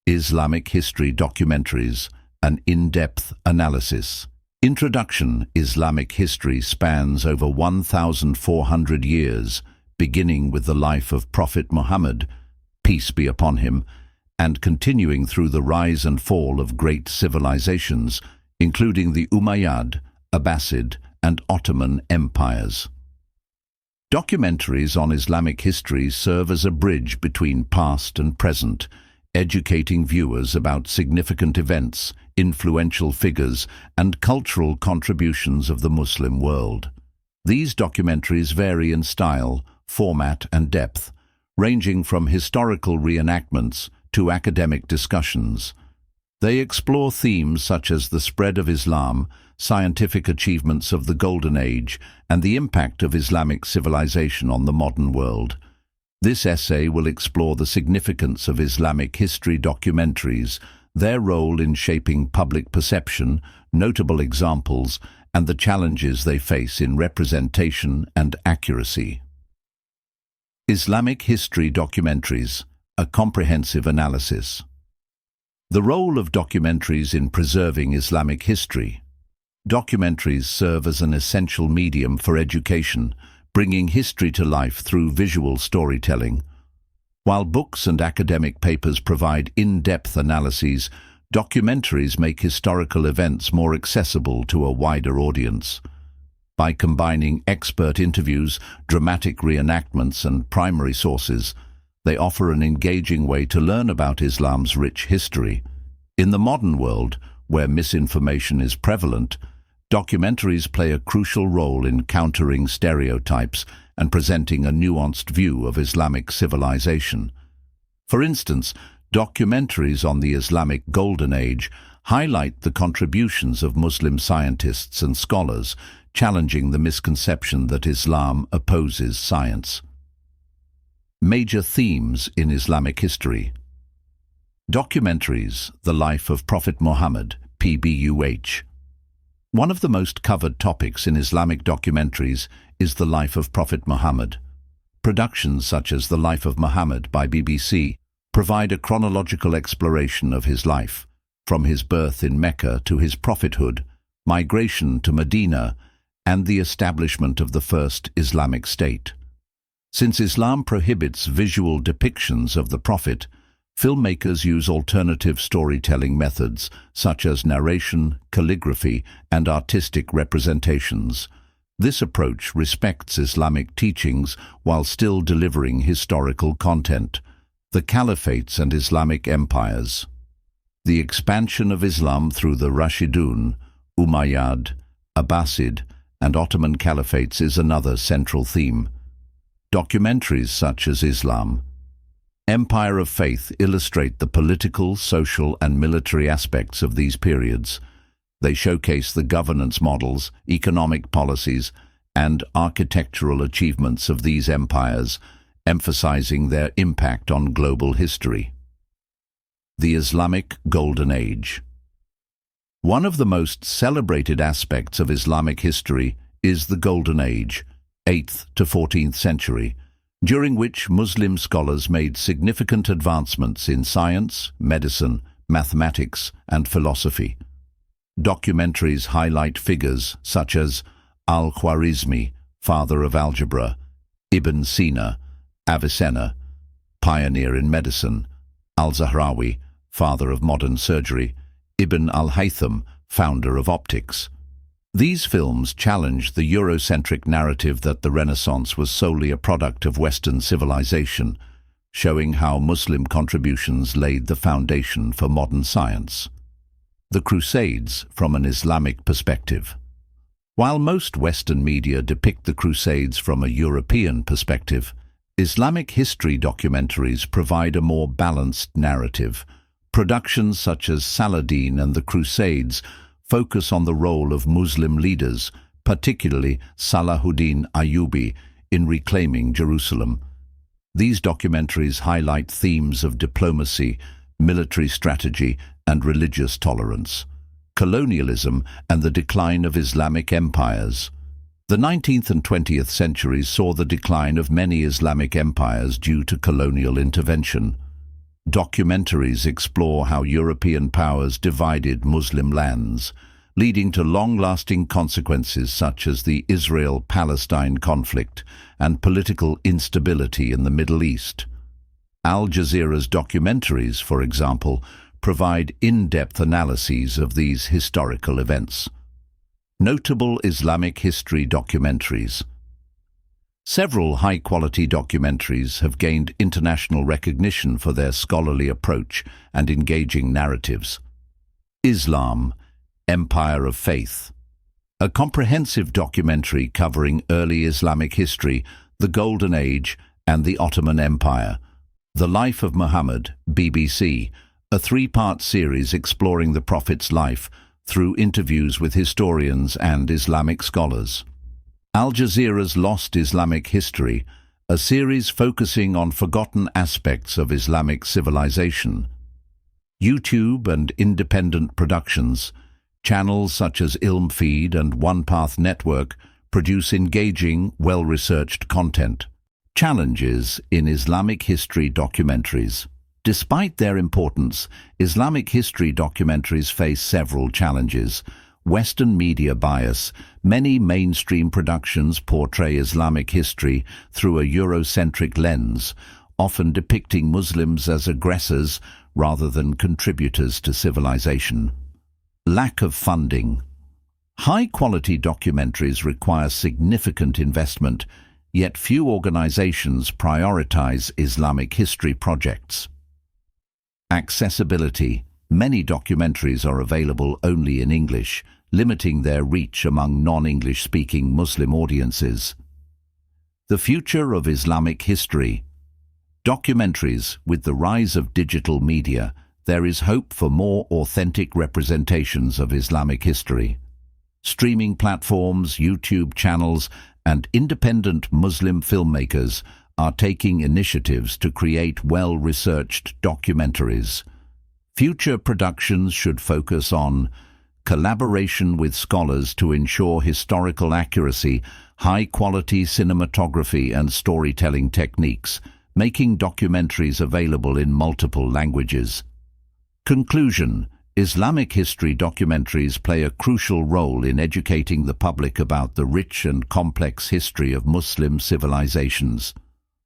Islamic History Documentaries, an in-depth analysis. Introduction. Islamic history spans over 1,400 years, beginning with the life of Prophet Muhammad, peace be upon him, and continuing through the rise and fall of great civilizations, including the Umayyad, Abbasid, and Ottoman empires. Documentaries on Islamic history serve as a bridge between past and present, educating viewers about significant events, influential figures, and cultural contributions of the Muslim world. These documentaries vary in style, format, and depth, ranging from historical reenactments to academic discussions. They explore themes such as the spread of Islam, scientific achievements of the Golden Age, and the impact of Islamic civilization on the modern world. This essay will explore the significance of Islamic history documentaries, their role in shaping public perception, notable examples, and the challenges they face in representation and accuracy. Islamic history documentaries, a comprehensive analysis. The role of documentaries in preserving Islamic history. Documentaries serve as an essential medium for education, bringing history to life through visual storytelling. While books and academic papers provide in-depth analyses, documentaries make historical events more accessible to a wider audience. By combining expert interviews, dramatic reenactments, and primary sources, they offer an engaging way to learn about Islam's rich history. In the modern world, where misinformation is prevalent, documentaries play a crucial role in countering stereotypes and presenting a nuanced view of Islamic civilization. For instance, documentaries on the Islamic Golden Age highlight the contributions of Muslim scientists and scholars, challenging the misconception that Islam opposes science. Major themes in Islamic history. Documentaries, The Life of Prophet Muhammad, PBUH. One of the most covered topics in Islamic documentaries is the life of Prophet Muhammad. Productions such as The Life of Muhammad by BBC provide a chronological exploration of his life, from his birth in Mecca to his prophethood, migration to Medina, and the establishment of the first Islamic State. Since Islam prohibits visual depictions of the Prophet, filmmakers use alternative storytelling methods such as narration, calligraphy, and artistic representations. This approach respects Islamic teachings while still delivering historical content. The Caliphates and Islamic empires. The expansion of Islam through the Rashidun, Umayyad, Abbasid, and Ottoman caliphates is another central theme. Documentaries such as Islam, Empire of Faith illustrate the political, social, and military aspects of these periods. They showcase the governance models, economic policies, and architectural achievements of these empires, emphasizing their impact on global history. The Islamic Golden Age. One of the most celebrated aspects of Islamic history is the Golden Age, 8th to 14th century, during which Muslim scholars made significant advancements in science, medicine, mathematics, and philosophy. Documentaries highlight figures such as Al-Khwarizmi, father of algebra, Ibn Sina, Avicenna, pioneer in medicine, Al-Zahrawi, father of modern surgery, Ibn al-Haytham, founder of optics. These films challenge the Eurocentric narrative that the Renaissance was solely a product of Western civilization, showing how Muslim contributions laid the foundation for modern science. The Crusades from an Islamic perspective. While most Western media depict the Crusades from a European perspective, Islamic history documentaries provide a more balanced narrative. Productions such as Saladin and the Crusades focus on the role of Muslim leaders, particularly Salahuddin Ayyubi, in reclaiming Jerusalem. These documentaries highlight themes of diplomacy, military strategy, and religious tolerance, colonialism, and the decline of Islamic empires. The 19th and 20th centuries saw the decline of many Islamic empires due to colonial intervention. Documentaries explore how European powers divided Muslim lands, leading to long-lasting consequences such as the Israel-Palestine conflict and political instability in the Middle East. Al Jazeera's documentaries, for example, provide in-depth analyses of these historical events. Notable Islamic history documentaries. Several high-quality documentaries have gained international recognition for their scholarly approach and engaging narratives. Islam, Empire of Faith. A comprehensive documentary covering early Islamic history, the Golden Age, and the Ottoman Empire. The Life of Muhammad, BBC, a three-part series exploring the Prophet's life through interviews with historians and Islamic scholars. Al Jazeera's Lost Islamic History, a series focusing on forgotten aspects of Islamic civilization. YouTube and independent productions. Channels such as Ilmfeed and One Path Network produce engaging, well-researched content. Challenges in Islamic history documentaries. Despite their importance, Islamic history documentaries face several challenges. Western media bias. Many mainstream productions portray Islamic history through a Eurocentric lens, often depicting Muslims as aggressors rather than contributors to civilization. Lack of funding. High-quality documentaries require significant investment, yet few organizations prioritize Islamic history projects. Accessibility. Many documentaries are available only in English, limiting their reach among non-English-speaking Muslim audiences. The future of Islamic history. Documentaries. With the rise of digital media, there is hope for more authentic representations of Islamic history. Streaming platforms, YouTube channels, and independent Muslim filmmakers are taking initiatives to create well-researched documentaries. Future productions should focus on collaboration with scholars to ensure historical accuracy, high-quality cinematography and storytelling techniques, making documentaries available in multiple languages. Conclusion. Islamic history documentaries play a crucial role in educating the public about the rich and complex history of Muslim civilizations.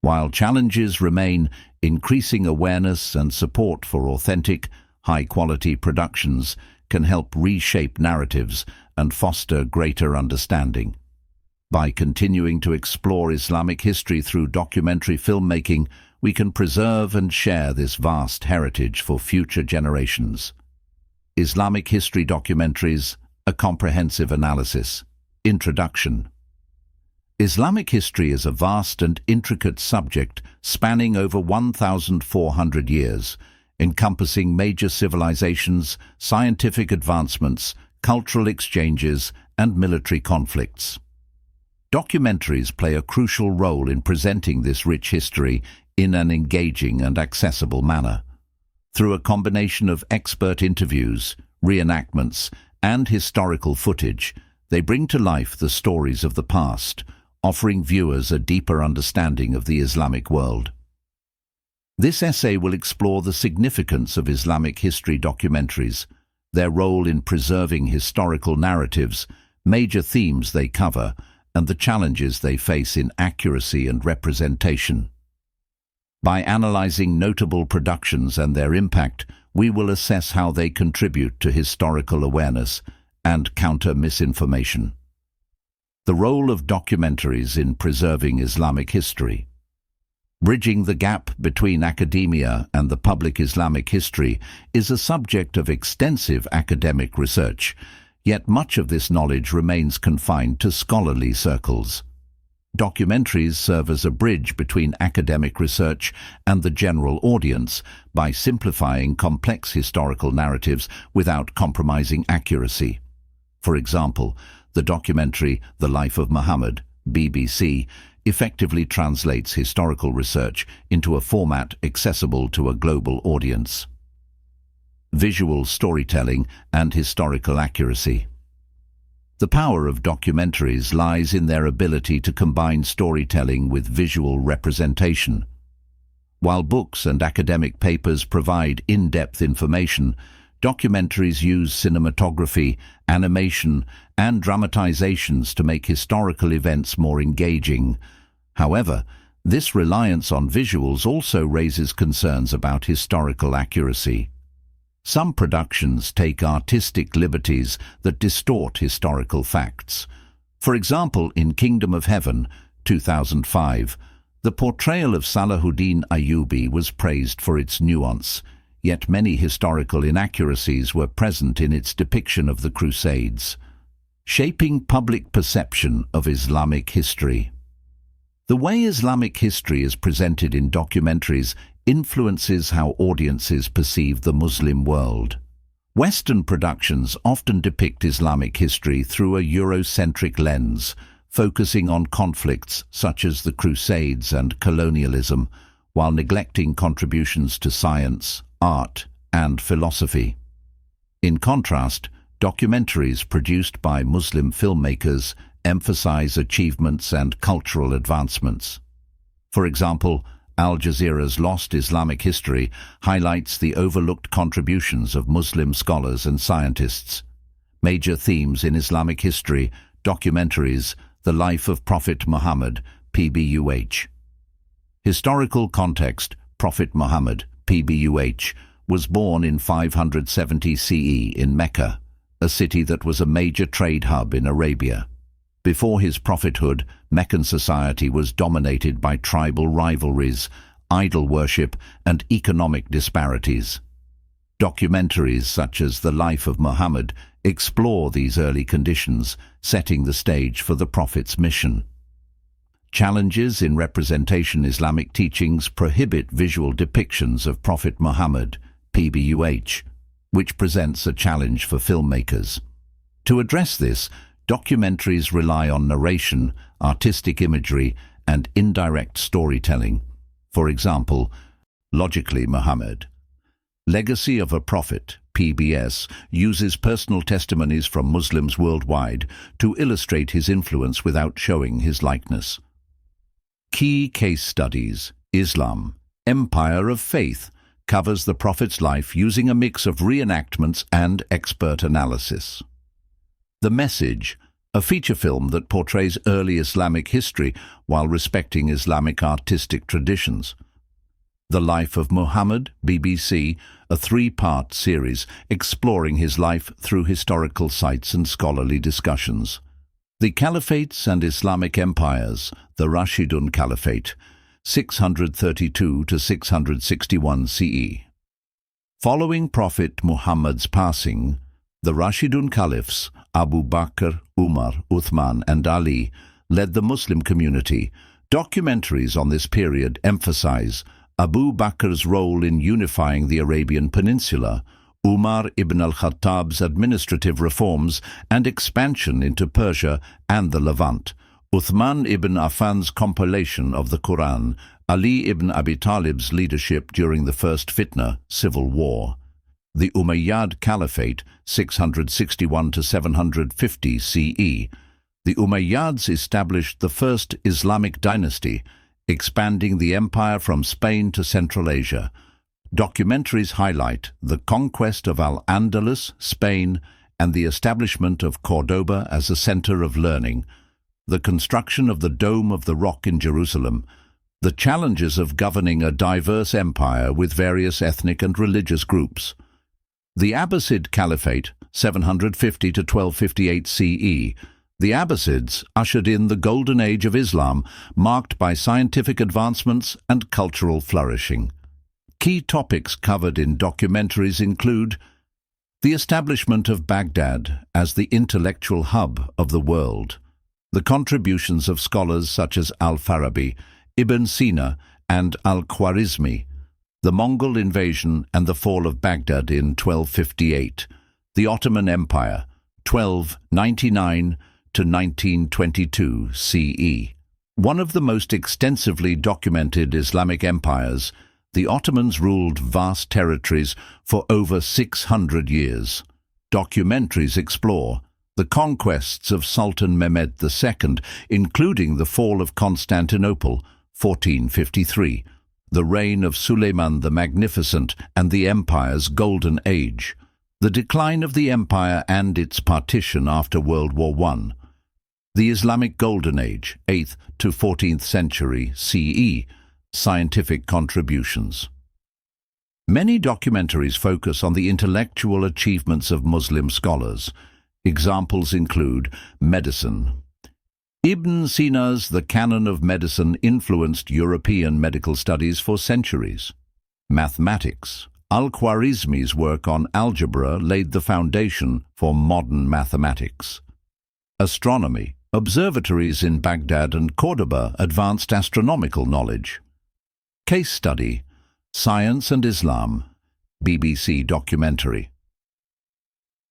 While challenges remain, increasing awareness and support for authentic, high-quality productions can help reshape narratives and foster greater understanding. By continuing to explore Islamic history through documentary filmmaking, we can preserve and share this vast heritage for future generations. Islamic history documentaries, a comprehensive analysis. Introduction. Islamic history is a vast and intricate subject spanning over 1,400 years, encompassing major civilizations, scientific advancements, cultural exchanges, and military conflicts. Documentaries play a crucial role in presenting this rich history in an engaging and accessible manner. Through a combination of expert interviews, reenactments, and historical footage, they bring to life the stories of the past, offering viewers a deeper understanding of the Islamic world. This essay will explore the significance of Islamic history documentaries, their role in preserving historical narratives, major themes they cover, and the challenges they face in accuracy and representation. By analyzing notable productions and their impact, we will assess how they contribute to historical awareness and counter misinformation. The role of documentaries in preserving Islamic history. Bridging the gap between academia and the public Islamic history is a subject of extensive academic research, yet much of this knowledge remains confined to scholarly circles. Documentaries serve as a bridge between academic research and the general audience by simplifying complex historical narratives without compromising accuracy. For example, the documentary The Life of Muhammad, BBC, effectively translates historical research into a format accessible to a global audience. Visual storytelling and historical accuracy. The power of documentaries lies in their ability to combine storytelling with visual representation. While books and academic papers provide in-depth information, documentaries use cinematography, animation, and dramatizations to make historical events more engaging. However, this reliance on visuals also raises concerns about historical accuracy. Some productions take artistic liberties that distort historical facts. For example, in Kingdom of Heaven, 2005, the portrayal of Salahuddin Ayyubi was praised for its nuance, yet many historical inaccuracies were present in its depiction of the Crusades, shaping public perception of Islamic history. The way Islamic history is presented in documentaries influences how audiences perceive the Muslim world. Western productions often depict Islamic history through a Eurocentric lens, focusing on conflicts such as the Crusades and colonialism, while neglecting contributions to science, art, and philosophy. In contrast, documentaries produced by Muslim filmmakers emphasize achievements and cultural advancements. For example, Al Jazeera's Lost Islamic History highlights the overlooked contributions of Muslim scholars and scientists. Major themes in Islamic history, documentaries, The Life of Prophet Muhammad, PBUH. Historical context: Prophet Muhammad, PBUH, was born in 570 CE in Mecca, a city that was a major trade hub in Arabia. Before his prophethood, Meccan society was dominated by tribal rivalries, idol worship, and economic disparities. Documentaries such as The Life of Muhammad explore these early conditions, setting the stage for the Prophet's mission. Challenges in representation: Islamic teachings prohibit visual depictions of Prophet Muhammad, PBUH, which presents a challenge for filmmakers. To address this, documentaries rely on narration, artistic imagery, and indirect storytelling. For example, Logically Muhammad, Legacy of a Prophet, PBS, uses personal testimonies from Muslims worldwide to illustrate his influence without showing his likeness. Key case studies: Islam, Empire of Faith, covers the Prophet's life using a mix of reenactments and expert analysis. The Message, a feature film that portrays early Islamic history while respecting Islamic artistic traditions. The Life of Muhammad, BBC, a 3-part series exploring his life through historical sites and scholarly discussions. The Caliphates and Islamic Empires, the Rashidun Caliphate, 632 to 661 CE. Following Prophet Muhammad's passing, the Rashidun Caliphs, Abu Bakr, Umar, Uthman, and Ali, led the Muslim community. Documentaries on this period emphasize Abu Bakr's role in unifying the Arabian Peninsula, Umar ibn al-Khattab's administrative reforms and expansion into Persia and the Levant, Uthman ibn Affan's compilation of the Quran, Ali ibn Abi Talib's leadership during the First Fitna, civil war. The Umayyad Caliphate, 661 to 750 CE. The Umayyads established the first Islamic dynasty, expanding the empire from Spain to Central Asia. Documentaries highlight the conquest of Al-Andalus, Spain, and the establishment of Cordoba as a center of learning, the construction of the Dome of the Rock in Jerusalem, the challenges of governing a diverse empire with various ethnic and religious groups. The Abbasid Caliphate, 750 to 1258 CE. The Abbasids ushered in the Golden Age of Islam, marked by scientific advancements and cultural flourishing. Key topics covered in documentaries include the establishment of Baghdad as the intellectual hub of the world, the contributions of scholars such as Al-Farabi, Ibn Sina, and Al-Khwarizmi, the Mongol invasion and the fall of Baghdad in 1258, the Ottoman Empire, 1299 to 1922 CE. One of the most extensively documented Islamic empires, the Ottomans ruled vast territories for over 600 years. Documentaries explore the conquests of Sultan Mehmed II, including the fall of Constantinople, 1453, the reign of Suleiman the Magnificent and the empire's golden age, the decline of the empire and its partition after World War I, the Islamic Golden Age, 8th to 14th century CE, scientific contributions. Many documentaries focus on the intellectual achievements of Muslim scholars. Examples include medicine. Ibn Sina's The Canon of Medicine influenced European medical studies for centuries. Mathematics. Al-Khwarizmi's work on algebra laid the foundation for modern mathematics. Astronomy. Observatories in Baghdad and Cordoba advanced astronomical knowledge. Case study. Science and Islam. BBC documentary.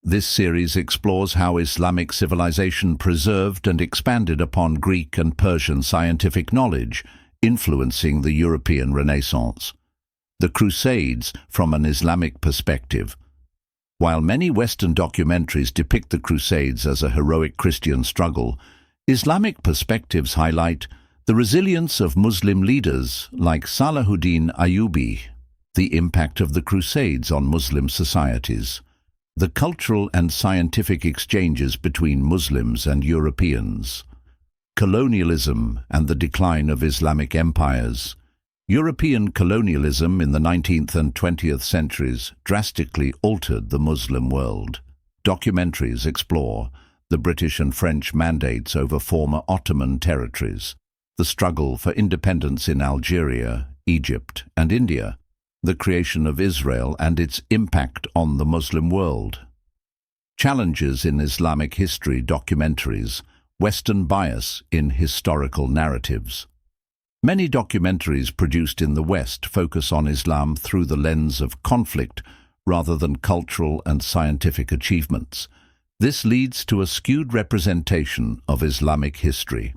This series explores how Islamic civilization preserved and expanded upon Greek and Persian scientific knowledge, influencing the European Renaissance. The Crusades from an Islamic perspective. While many Western documentaries depict the Crusades as a heroic Christian struggle, Islamic perspectives highlight the resilience of Muslim leaders like Salahuddin Ayyubi, the impact of the Crusades on Muslim societies, the cultural and scientific exchanges between Muslims and Europeans, colonialism and the decline of Islamic empires. European colonialism in the 19th and 20th centuries drastically altered the Muslim world. Documentaries explore the British and French mandates over former Ottoman territories, the struggle for independence in Algeria, Egypt, and India, the creation of Israel and its impact on the Muslim world. Challenges in Islamic history documentaries, Western bias in historical narratives. Many documentaries produced in the West focus on Islam through the lens of conflict rather than cultural and scientific achievements. This leads to a skewed representation of Islamic history.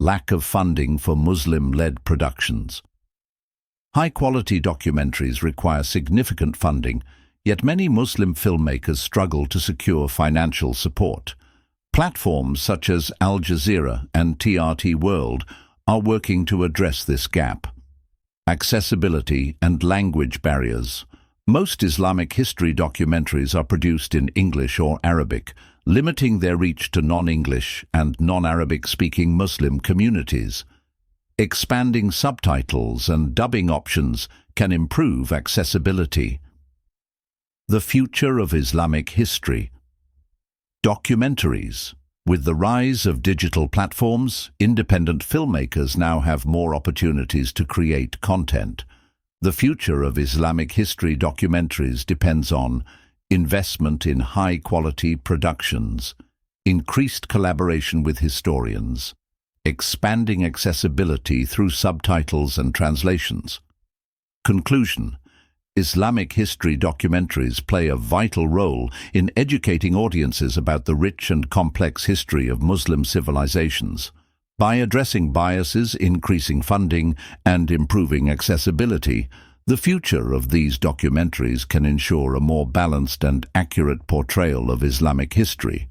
Lack of funding for Muslim-led productions. High-quality documentaries require significant funding, yet many Muslim filmmakers struggle to secure financial support. Platforms such as Al Jazeera and TRT World are working to address this gap. Accessibility and language barriers. Most Islamic history documentaries are produced in English or Arabic, limiting their reach to non-English and non-Arabic speaking Muslim communities. Expanding subtitles and dubbing options can improve accessibility. The future of Islamic history. Documentaries. With the rise of digital platforms, independent filmmakers now have more opportunities to create content. The future of Islamic history documentaries depends on investment in high-quality productions, increased collaboration with historians, expanding accessibility through subtitles and translations. Conclusion: Islamic history documentaries play a vital role in educating audiences about the rich and complex history of Muslim civilizations. By addressing biases, increasing funding, and improving accessibility, the future of these documentaries can ensure a more balanced and accurate portrayal of Islamic history.